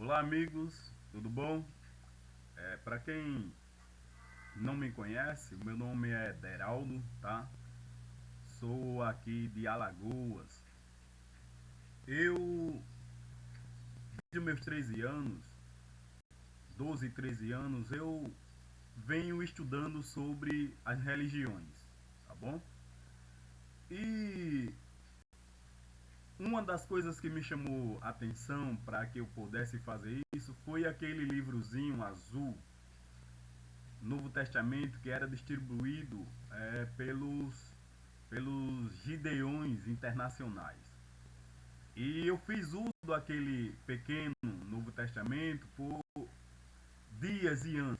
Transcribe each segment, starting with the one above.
Olá amigos, tudo bom? Para quem não me conhece, o meu nome é Deraldo, tá? Sou aqui de Alagoas. Eu, desde meus 13 anos, 12, 13 anos, eu venho estudando sobre as religiões, tá bom? E uma das coisas que me chamou a atenção para que eu pudesse fazer isso foi aquele livrozinho azul, Novo Testamento, que era distribuído pelos Gideões Internacionais. E eu fiz uso daquele pequeno Novo Testamento por dias e anos.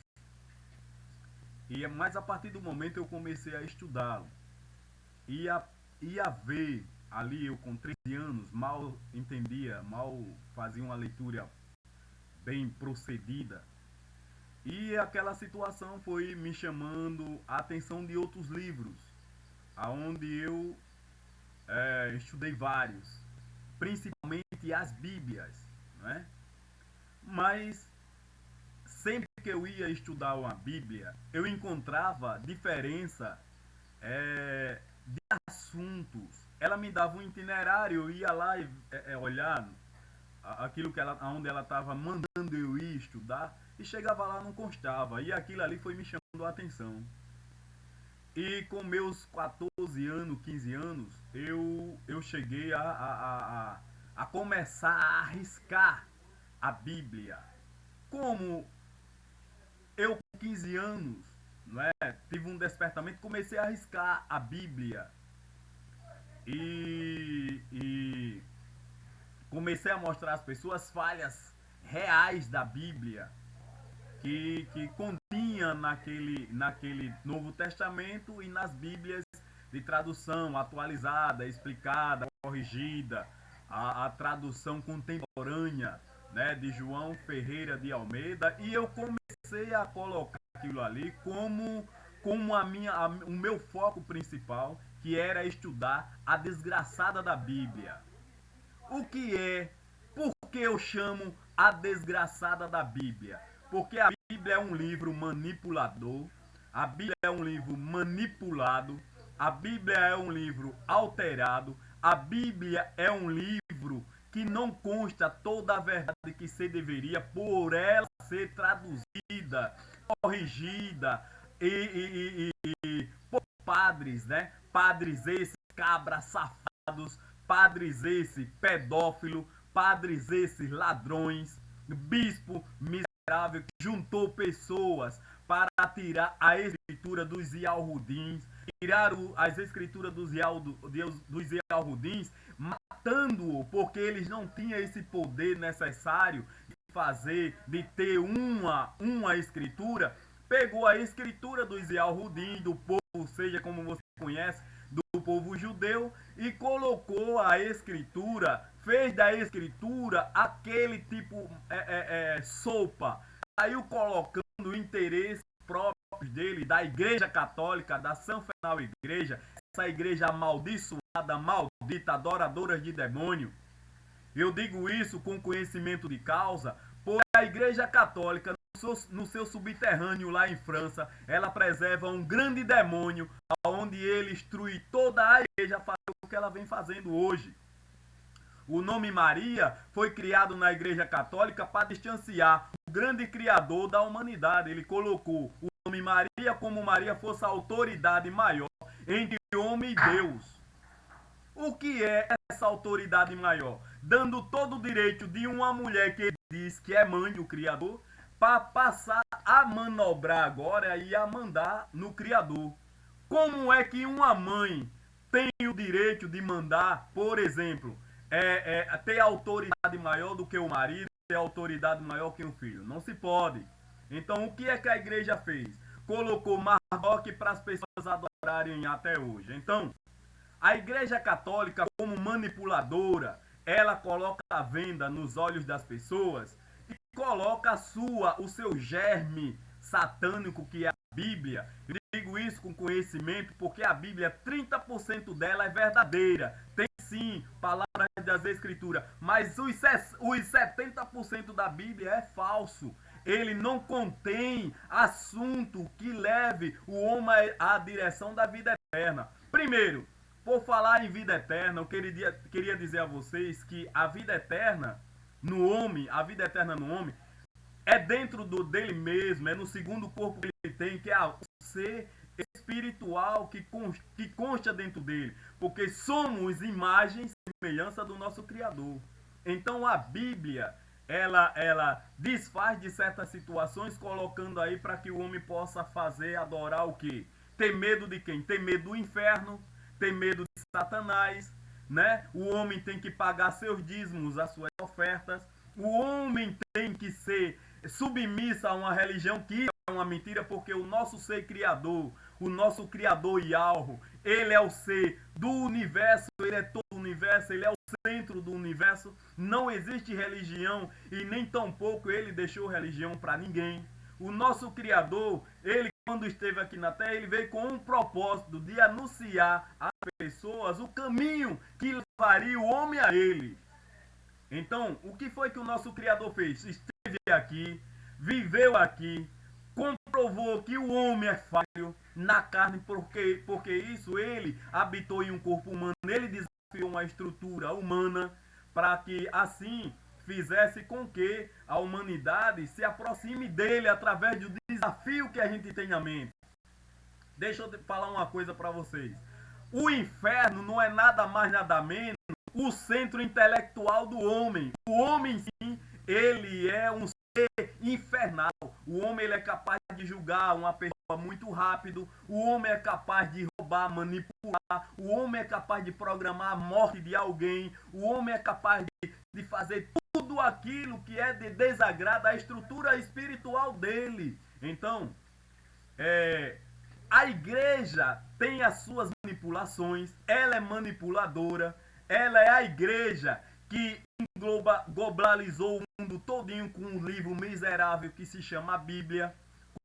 Mas a partir do momento eu comecei a estudá-lo. E a ver ali, eu com 13 anos, mal entendia, mal fazia uma leitura bem procedida. E aquela situação foi me chamando a atenção de outros livros, aonde eu estudei vários, principalmente as Bíblias, né? Mas sempre que eu ia estudar uma Bíblia, eu encontrava diferença de assuntos. Ela me dava um itinerário, eu ia lá e olhar aquilo que ela, onde ela estava mandando eu ir estudar, e chegava lá não constava. E aquilo ali foi me chamando a atenção. E com meus 14 anos, 15 anos, eu cheguei a começar a arriscar a Bíblia. Como eu com 15 anos, não é, tive um despertamento, comecei a arriscar a Bíblia. E comecei a mostrar às pessoas falhas reais da Bíblia que continha naquele Novo Testamento e nas Bíblias de tradução atualizada, explicada, corrigida, a tradução contemporânea, né, de João Ferreira de Almeida. E eu comecei a colocar aquilo ali como o meu foco principal, que era estudar a desgraçada da Bíblia. O que é? Por que eu chamo a desgraçada da Bíblia? Porque a Bíblia é um livro manipulador, a Bíblia é um livro manipulado, a Bíblia é um livro alterado, a Bíblia é um livro que não consta toda a verdade que se deveria, por ela ser traduzida, corrigida por padres, né? Padres esses cabras safados, padres esses pedófilos, padres esses ladrões, bispo miserável que juntou pessoas para tirar a escritura dos Yalhudins, tirar as escrituras dos Yalhudins, matando-o, porque eles não tinham esse poder necessário de fazer, de ter uma escritura. Pegou a escritura dos Yalhudins, do povo, seja como você conhece, do povo judeu, e colocou a escritura, fez da escritura aquele tipo sopa, saiu colocando interesses próprios dele, da igreja católica, da São Fenal Igreja, essa igreja amaldiçoada, maldita, adoradora de demônio. Eu digo isso com conhecimento de causa, porque a igreja católica, no seu subterrâneo lá em França, ela preserva um grande demônio, onde ele instrui toda a igreja a fazer o que ela vem fazendo hoje. O nome Maria foi criado na igreja católica para distanciar o grande criador da humanidade. Ele colocou o nome Maria como Maria fosse a autoridade maior entre homem e Deus. O que é essa autoridade maior? Dando todo o direito de uma mulher que diz que é mãe do Criador, para passar a manobrar agora e a mandar no Criador. Como é que uma mãe tem o direito de mandar, por exemplo, ter autoridade maior do que o marido, ter autoridade maior que o filho? Não se pode. Então, o que é que a igreja fez? Colocou Marduk para as pessoas adorarem até hoje. Então, a igreja católica, como manipuladora, ela coloca a venda nos olhos das pessoas e coloca o seu germe satânico, que é a Bíblia. Eu digo isso com conhecimento porque a Bíblia, 30% dela é verdadeira. Tem sim palavras das Escrituras, mas os 70% da Bíblia é falso. Ele não contém assunto que leve o homem à direção da vida eterna. Primeiro, por falar em vida eterna, eu queria dizer a vocês que a vida eterna no homem, é dentro dele mesmo, é no segundo corpo que ele tem, que é o ser espiritual que consta dentro dele, porque somos imagem e semelhança do nosso Criador. Então a Bíblia, ela desfaz de certas situações, colocando aí para que o homem possa adorar o quê? Ter medo de quem? Ter medo do inferno, ter medo de Satanás, né? O homem tem que pagar seus dízimos, as suas ofertas. O homem tem que ser submisso a uma religião que é uma mentira, porque o nosso ser criador, o nosso criador Yahweh, ele é o ser do universo, ele é todo o universo, ele é o centro do universo. Não existe religião e nem tampouco ele deixou religião para ninguém. O nosso criador, ele quando esteve aqui na Terra, ele veio com um propósito de anunciar às pessoas o caminho que levaria o homem a ele. Então, o que foi que o nosso Criador fez? Esteve aqui, viveu aqui, comprovou que o homem é falho na carne, porque isso ele habitou em um corpo humano, ele desafiou uma estrutura humana para que assim fizesse com que a humanidade se aproxime dele através do desafio que a gente tem na mente. Deixa eu falar uma coisa para vocês. O inferno não é nada mais nada menos o centro intelectual do homem. O homem, sim, ele é um ser infernal. O homem ele é capaz de julgar uma pessoa muito rápido. O homem é capaz de roubar, manipular. O homem é capaz de programar a morte de alguém. O homem é capaz de fazer tudo aquilo que é de desagrado à estrutura espiritual dele. Então, a igreja tem as suas manipulações, ela é manipuladora, ela é a igreja que globalizou o mundo todinho com um livro miserável que se chama a Bíblia,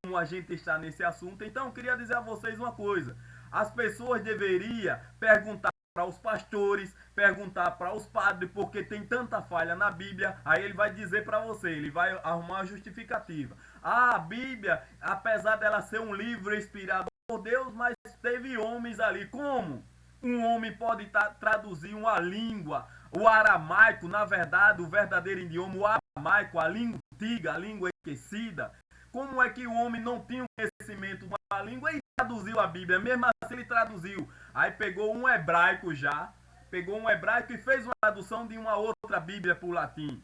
como a gente está nesse assunto. Então eu queria dizer a vocês uma coisa, as pessoas deveriam perguntar para os pastores, perguntar para os padres, porque tem tanta falha na Bíblia. Aí ele vai dizer para você, ele vai arrumar uma justificativa. A Bíblia, apesar dela ser um livro inspirado por Deus, mas teve homens ali. Como um homem pode traduzir uma língua, o aramaico, na verdade, o verdadeiro idioma, o aramaico, a língua antiga, a língua esquecida? Como é que o homem não tinha o conhecimento de uma língua e traduziu a Bíblia? Mesmo assim ele traduziu. Aí pegou um hebraico e fez uma tradução de uma outra Bíblia para o latim.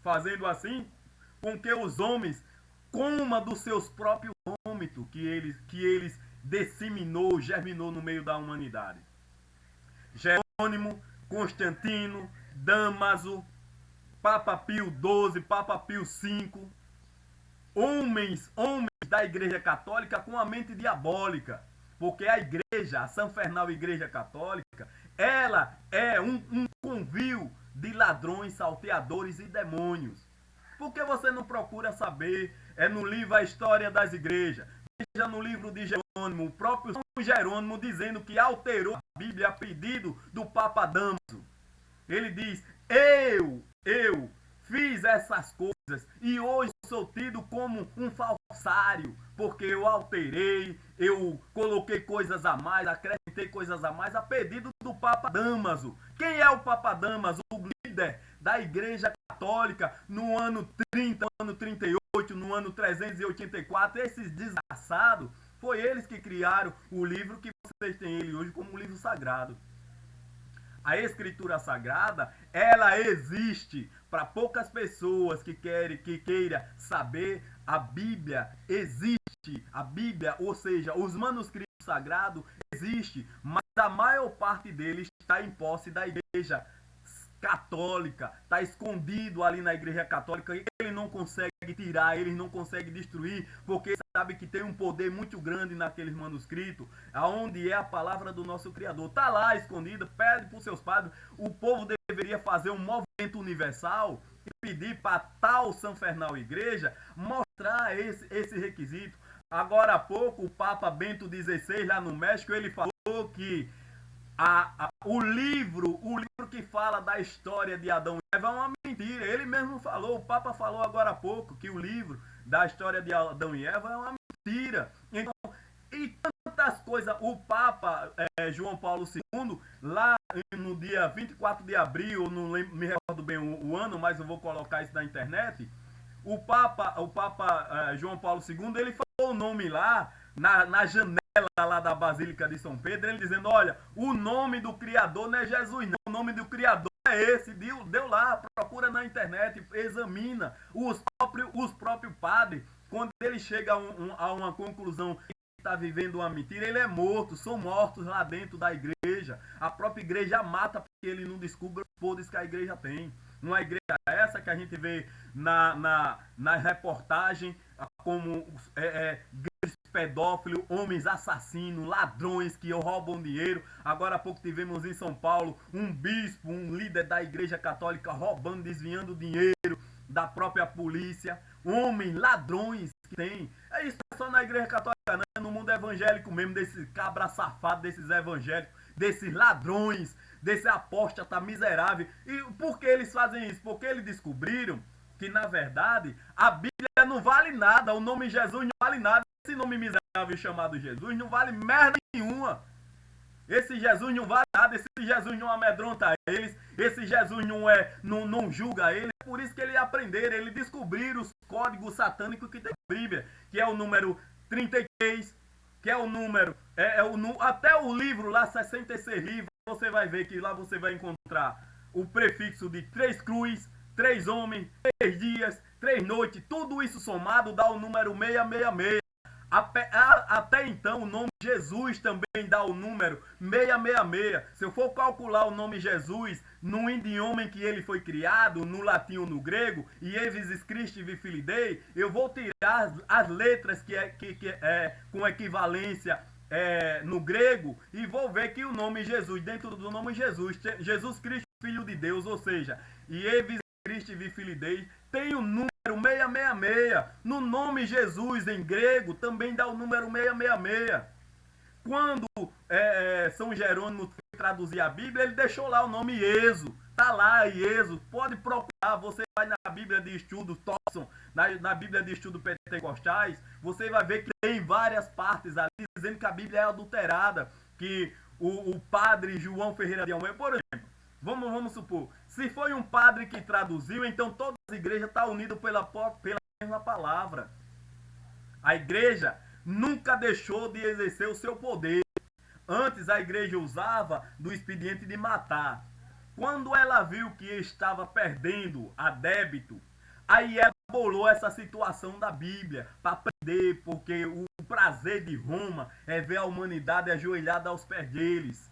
Fazendo assim com que os homens comam dos seus próprios vômitos que eles germinou no meio da humanidade. Jerônimo, Constantino, Damaso, Papa Pio XII, Papa Pio V, homens da Igreja Católica com a mente diabólica, porque a Igreja, a Sanfernal Igreja Católica, ela é um convívio de ladrões, salteadores e demônios. Por que você não procura saber? É no livro A História das Igrejas. Veja no livro de Jerônimo, o próprio São Jerônimo dizendo que alterou a Bíblia a pedido do Papa Damaso. Ele diz, eu fiz essas coisas e hoje sou tido como um falsário, porque eu alterei, eu coloquei coisas a mais, acrescentei coisas a mais a pedido do Papa Damaso. Quem é o Papa Damaso? O líder da Igreja Católica no ano 30, no ano 38, no ano 384. Esses desgraçados, foi eles que criaram o livro que vocês têm ele hoje como um livro sagrado. A Escritura Sagrada, ela existe para poucas pessoas que queiram saber. A Bíblia existe. A Bíblia, ou seja, os manuscritos sagrados existem, mas a maior parte deles está em posse da Igreja Católica, está escondido ali na Igreja Católica, ele não consegue tirar, ele não consegue destruir, porque sabe que tem um poder muito grande naqueles manuscritos, aonde é a palavra do nosso Criador, está lá escondida. Pede para os seus padres. O povo deveria fazer um movimento universal e pedir para tal Sanfernal Igreja mostrar esse requisito. Agora há pouco o Papa Bento XVI lá no México, ele falou que o livro livro que fala da história de Adão e Eva é uma mentira. Ele mesmo falou, o Papa falou agora há pouco, que o livro da história de Adão e Eva é uma mentira. Então, e tantas coisas, o Papa João Paulo II, lá no dia 24 de abril, não me recordo bem o ano, mas eu vou colocar isso na internet, o Papa João Paulo II, ele falou o nome lá, na janela lá da Basílica de São Pedro, ele dizendo, olha, o nome do Criador não é Jesus não, o nome do Criador é esse, deu lá, procura na internet, examina os próprios padres, quando ele chega a uma conclusão que está vivendo uma mentira, ele é morto, são mortos lá dentro da igreja, a própria igreja mata porque ele não descobre os podres que a igreja tem. Uma igreja essa que a gente vê na reportagem como grandes pedófilos, homens assassinos, ladrões que roubam dinheiro. Agora há pouco tivemos em São Paulo um bispo, um líder da igreja católica roubando, desviando dinheiro da própria polícia. Homens, ladrões que tem. Isso é só na igreja católica, não, é no mundo evangélico mesmo, desses cabra safado, desses evangélicos, desses ladrões, desse apóstata miserável. E por que eles fazem isso? Porque eles descobriram que, na verdade, a Bíblia não vale nada, o nome Jesus não vale nada. Esse nome miserável chamado Jesus não vale merda nenhuma. Esse Jesus não vale nada, esse Jesus não amedronta eles, esse Jesus não julga eles. É por isso que eles aprenderam, eles descobriram os códigos satânicos que tem na Bíblia, que é o número 33, que é o número, até o livro lá, 66 livros, você vai ver que lá você vai encontrar o prefixo de 3 cruz, 3 homens, 3 dias, 3 noites, tudo isso somado dá o número 666. Até então o nome Jesus também dá o número 666. Se eu for calcular o nome Jesus no idioma em que ele foi criado, no latim ou no grego, e Evis Christi vi Filii Dei, eu vou tirar as letras que é com equivalência no grego, e vou ver que o nome Jesus, dentro do nome Jesus, Jesus Cristo Filho de Deus, ou seja, e Evis Christi vi Filii Dei, tem o número 666. No nome Jesus em grego também dá o número 666. Quando São Jerônimo foi traduzir a Bíblia, ele deixou lá o nome Êxodo. Tá lá, Êxodo. Pode procurar. Você vai na Bíblia de Estudo Thompson, na Bíblia de Estudo Pentecostais, você vai ver que tem várias partes ali dizendo que a Bíblia é adulterada, que o padre João Ferreira de Almeida, por exemplo, vamos supor, se foi um padre que traduziu, então todas as igrejas estão unidas pela mesma palavra. A igreja nunca deixou de exercer o seu poder. Antes a igreja usava do expediente de matar. Quando ela viu que estava perdendo a débito, aí ela bolou essa situação da Bíblia para prender, porque o prazer de Roma é ver a humanidade ajoelhada aos pés deles.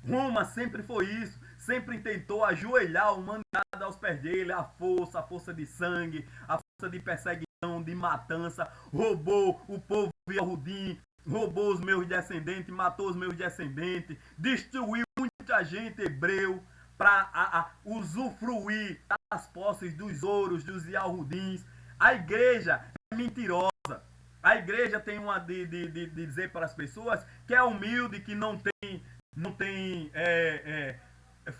Roma sempre foi isso, sempre tentou ajoelhar a humanidade aos pés dele, a força de sangue, a força de perseguição, de matança, roubou o povo Yehudim, roubou os meus descendentes, matou os meus descendentes, destruiu muita gente hebreu para usufruir das posses dos ouros, dos Yehudins. A igreja é mentirosa. A igreja tem uma de dizer para as pessoas que é humilde, que não tem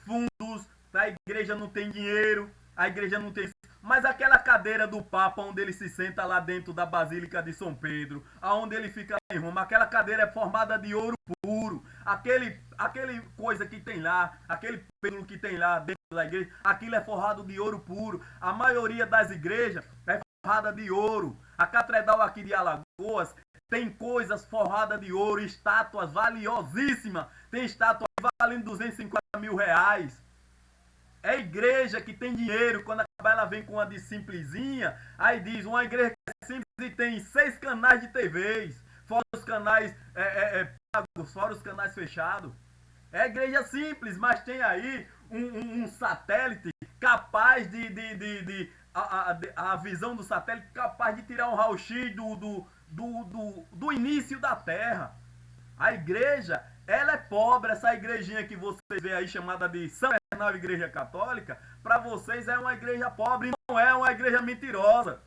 fundos, a igreja não tem dinheiro, a igreja não tem... Mas aquela cadeira do Papa, onde ele se senta lá dentro da Basílica de São Pedro, aonde ele fica lá em Roma, aquela cadeira é formada de ouro puro, aquele coisa que tem lá, aquele pêndulo que tem lá dentro da igreja, aquilo é forrado de ouro puro. A maioria das igrejas é forrada de ouro. A Catedral aqui de Alagoas tem coisas forradas de ouro, estátuas valiosíssimas. Tem estátuas valendo 250 mil reais. É igreja que tem dinheiro. Quando ela vem com uma de simplesinha, aí diz, uma igreja que é simples e tem 6 canais de TVs, fora os canais pagos, fora os canais fechados. É igreja simples, mas tem aí um satélite capaz a visão do satélite capaz de tirar um raio-x do início da Terra. A igreja, ela é pobre. Essa igrejinha que você vê aí, chamada de São Bernardo Igreja Católica, para vocês é uma igreja pobre, não é uma igreja mentirosa.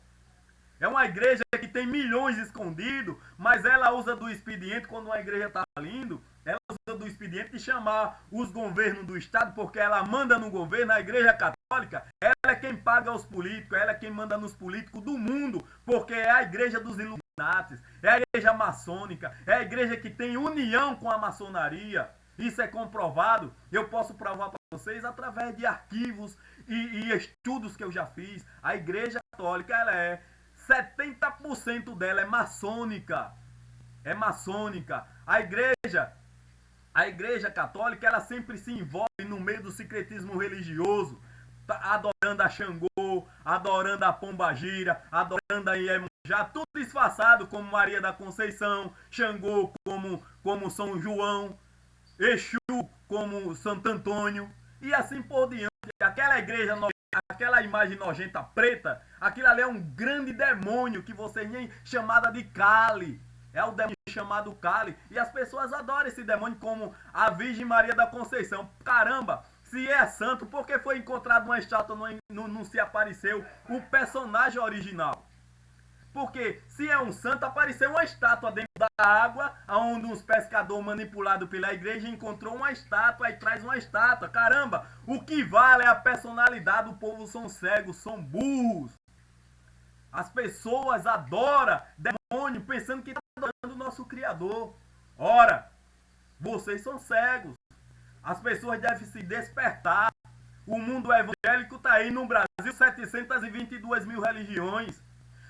É uma igreja que tem milhões escondidos, mas ela usa do expediente quando uma igreja está falindo, ela usa usa do expediente de chamar os governos do Estado, porque ela manda no governo, a Igreja Católica, ela é quem paga os políticos, ela é quem manda nos políticos do mundo, porque é a Igreja dos Illuminatis, é a Igreja maçônica, é a Igreja que tem união com a maçonaria. Isso é comprovado, eu posso provar para vocês através de arquivos e estudos que eu já fiz. A Igreja Católica, ela é 70% dela é maçônica. É maçônica. A igreja católica, ela sempre se envolve no meio do secretismo religioso, adorando a Xangô, adorando a Pombagira, adorando a Iemanjá, tudo disfarçado como Maria da Conceição, Xangô como São João, Exu como Santo Antônio, e assim por diante. Aquela igreja, aquela imagem nojenta preta, aquilo ali é um grande demônio que vocês nem chamada de Kali. É o demônio chamado Kali. E as pessoas adoram esse demônio como a Virgem Maria da Conceição. Caramba, se é santo, por que foi encontrado uma estátua não se apareceu o personagem original? Porque se é um santo, apareceu uma estátua dentro da água, onde uns pescadores manipulados pela igreja encontrou uma estátua e traz uma estátua. Caramba, o que vale é a personalidade. O povo são cegos, são burros. As pessoas adoram demônio pensando que está adorando o nosso Criador. Ora, vocês são cegos. As pessoas devem se despertar. O mundo evangélico está aí no Brasil, 722 mil religiões.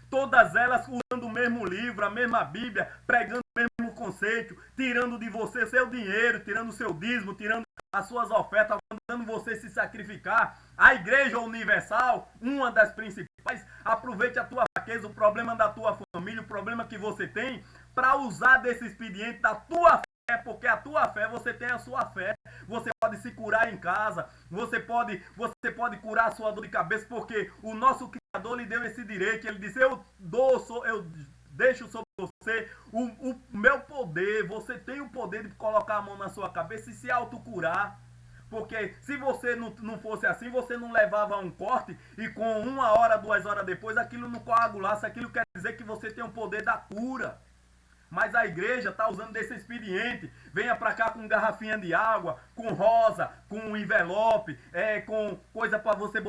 Todas elas usando o mesmo livro, a mesma Bíblia, pregando o mesmo conceito, tirando de você seu dinheiro, tirando o seu dízimo, tirando as suas ofertas, mandando você se sacrificar. A Igreja Universal, uma das principais, aproveite a tua fraqueza, o problema da tua família, o problema que você tem, para usar desse expediente da tua fé, porque a tua fé, você tem a sua fé, você pode se curar em casa, você pode curar a sua dor de cabeça, porque o nosso Criador lhe deu esse direito. Ele disse: eu deixo sobre você o meu poder. Você tem o poder de colocar a mão na sua cabeça e se autocurar. Porque se você não fosse assim, você não levava um corte e com 1 hora, 2 horas depois, aquilo não coagulasse. Aquilo quer dizer que você tem o poder da cura. Mas a igreja está usando desse expediente. Venha para cá com garrafinha de água, com rosa, com envelope, com coisa para você